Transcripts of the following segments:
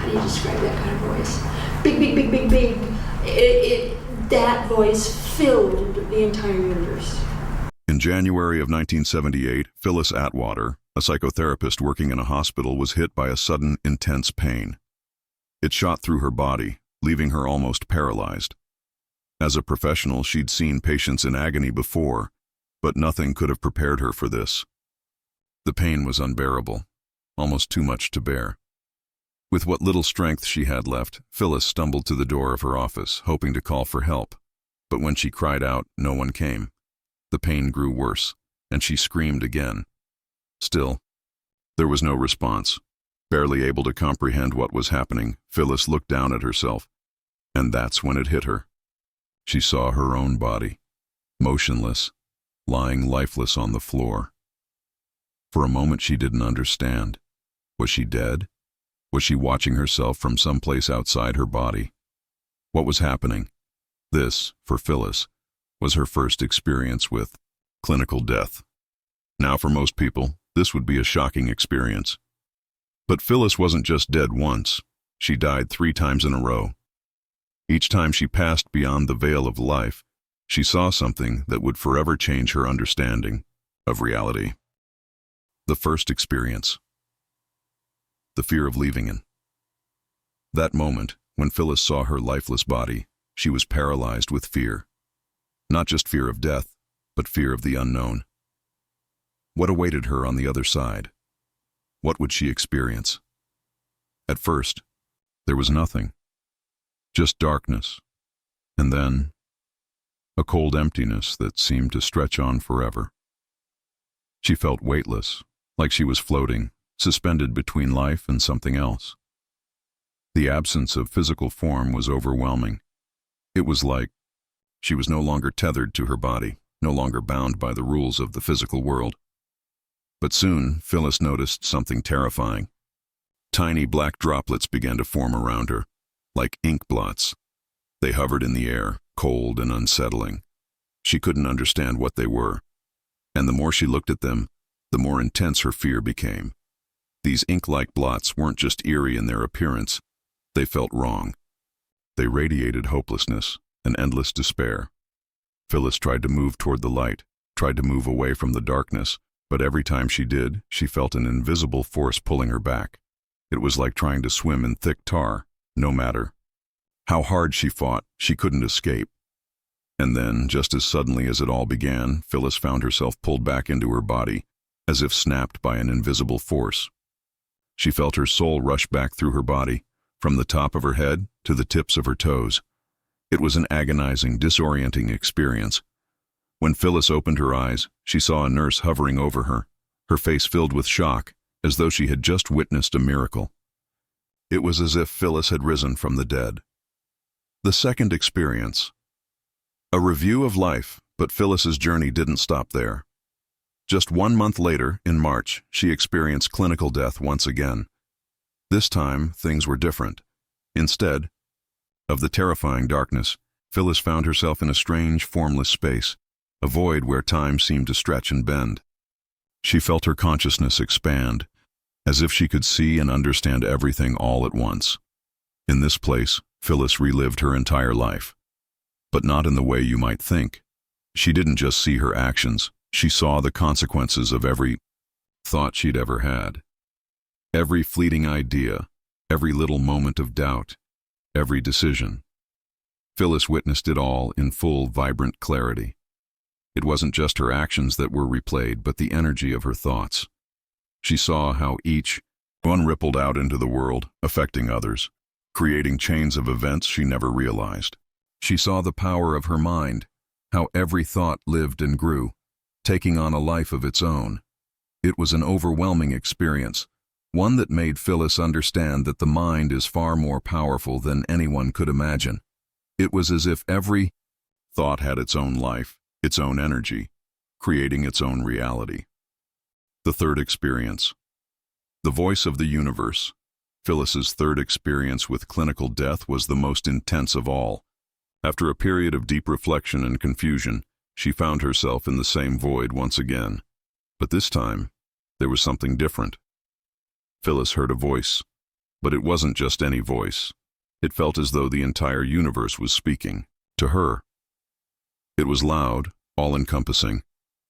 how do you describe that kind of voice? Big, big, big, big, big. That voice filled the entire universe. In January of 1978, Phyllis Atwater, a psychotherapist working in a hospital, was hit by a sudden, intense pain. It shot through her body, leaving her almost paralyzed. As a professional, she'd seen patients in agony before, but nothing could have prepared her for this. The pain was unbearable, almost too much to bear. With what little strength she had left, Phyllis stumbled to the door of her office, hoping to call for help. But when she cried out, no one came. The pain grew worse, and she screamed again. Still, there was no response. Barely able to comprehend what was happening, Phyllis looked down at herself, and that's when it hit her. She saw her own body, motionless, lying lifeless on the floor. For a moment she didn't understand. Was she dead? Was she watching herself from someplace outside her body? What was happening? This, for Phyllis, was her first experience with clinical death. Now, for most people, this would be a shocking experience. But Phyllis wasn't just dead once. She died 3 times in a row. Each time she passed beyond the veil of life, she saw something that would forever change her understanding of reality. The first experience. The fear of leaving in. That moment, when Phyllis saw her lifeless body, she was paralyzed with fear. Not just fear of death, but fear of the unknown. What awaited her on the other side? What would she experience? At first, there was nothing. Just darkness. And then, a cold emptiness that seemed to stretch on forever. She felt weightless, like she was floating, suspended between life and something else. The absence of physical form was overwhelming. It was like she was no longer tethered to her body, no longer bound by the rules of the physical world. But soon, Phyllis noticed something terrifying. Tiny black droplets began to form around her, like ink blots. They hovered in the air, cold and unsettling. She couldn't understand what they were, and the more she looked at them, the more intense her fear became. These ink-like blots weren't just eerie in their appearance, they felt wrong. They radiated hopelessness and endless despair. Phyllis tried to move toward the light, tried to move away from the darkness, but every time she did, she felt an invisible force pulling her back. It was like trying to swim in thick tar, no matter how hard she fought, she couldn't escape. And then, just as suddenly as it all began, Phyllis found herself pulled back into her body, as if snapped by an invisible force. She felt her soul rush back through her body, from the top of her head to the tips of her toes. It was an agonizing, disorienting experience. When Phyllis opened her eyes, she saw a nurse hovering over her face filled with shock, as though she had just witnessed a miracle. It was as if Phyllis had risen from the dead. The second experience. A review of life, but Phyllis's journey didn't stop there. Just 1 month later, in March, she experienced clinical death once again. This time, things were different. Instead of the terrifying darkness, Phyllis found herself in a strange, formless space, a void where time seemed to stretch and bend. She felt her consciousness expand, as if she could see and understand everything all at once. In this place, Phyllis relived her entire life. But not in the way you might think. She didn't just see her actions, she saw the consequences of every thought she'd ever had. Every fleeting idea, every little moment of doubt, every decision. Phyllis witnessed it all in full, vibrant clarity. It wasn't just her actions that were replayed, but the energy of her thoughts. She saw how each one rippled out into the world, affecting others, creating chains of events she never realized. She saw the power of her mind, how every thought lived and grew, taking on a life of its own. It was an overwhelming experience, one that made Phyllis understand that the mind is far more powerful than anyone could imagine. It was as if every thought had its own life, its own energy, creating its own reality. The third experience. The voice of the universe. Phyllis's third experience with clinical death was the most intense of all. After a period of deep reflection and confusion, she found herself in the same void once again. But this time, there was something different. Phyllis heard a voice, But it wasn't just any voice. It felt as though the entire universe was speaking to her. It was loud, all-encompassing,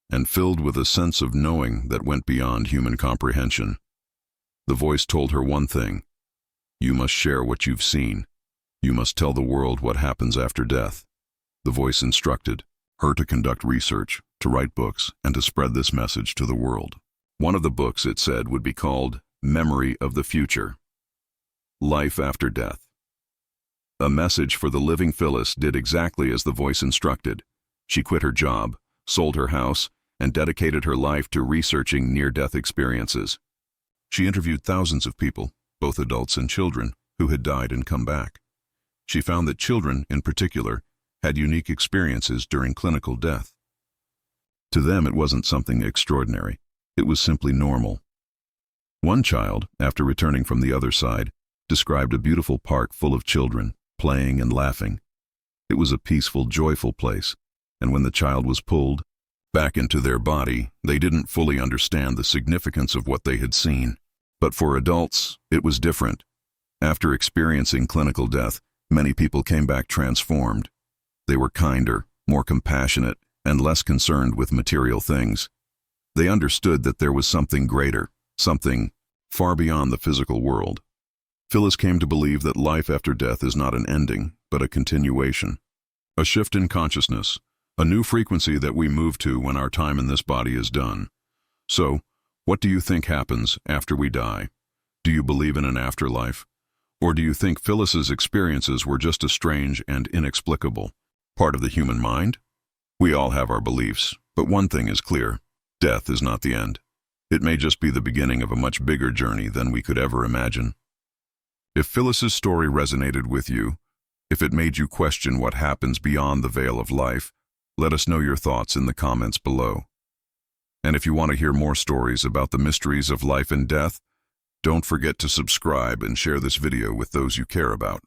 and filled with a sense of knowing that went beyond human comprehension. The voice told her one thing: you must share what you've seen. You must tell the world what happens after death. The voice instructed her to conduct research, to write books, and to spread this message to the world. One of the books, it said, would be called Memory of the Future. Life After Death. A message for the living Phyllis did exactly as the voice instructed. She quit her job, sold her house, and dedicated her life to researching near-death experiences. She interviewed thousands of people, both adults and children, who had died and come back. She found that children, in particular, had unique experiences during clinical death. To them, it wasn't something extraordinary. It was simply normal. One child, after returning from the other side, described a beautiful park full of children, playing and laughing. It was a peaceful, joyful place, and when the child was pulled back into their body, they didn't fully understand the significance of what they had seen. But for adults, it was different. After experiencing clinical death, many people came back transformed. They were kinder, more compassionate, and less concerned with material things. They understood that there was something greater, something far beyond the physical world. Phyllis came to believe that life after death is not an ending, but a continuation. A shift in consciousness, a new frequency that we move to when our time in this body is done. So, what do you think happens after we die? Do you believe in an afterlife? Or do you think Phyllis's experiences were just a strange and inexplicable part of the human mind? We all have our beliefs, but one thing is clear: death is not the end. It may just be the beginning of a much bigger journey than we could ever imagine. If Phyllis's story resonated with you, if it made you question what happens beyond the veil of life, let us know your thoughts in the comments below. And if you want to hear more stories about the mysteries of life and death, don't forget to subscribe and share this video with those you care about.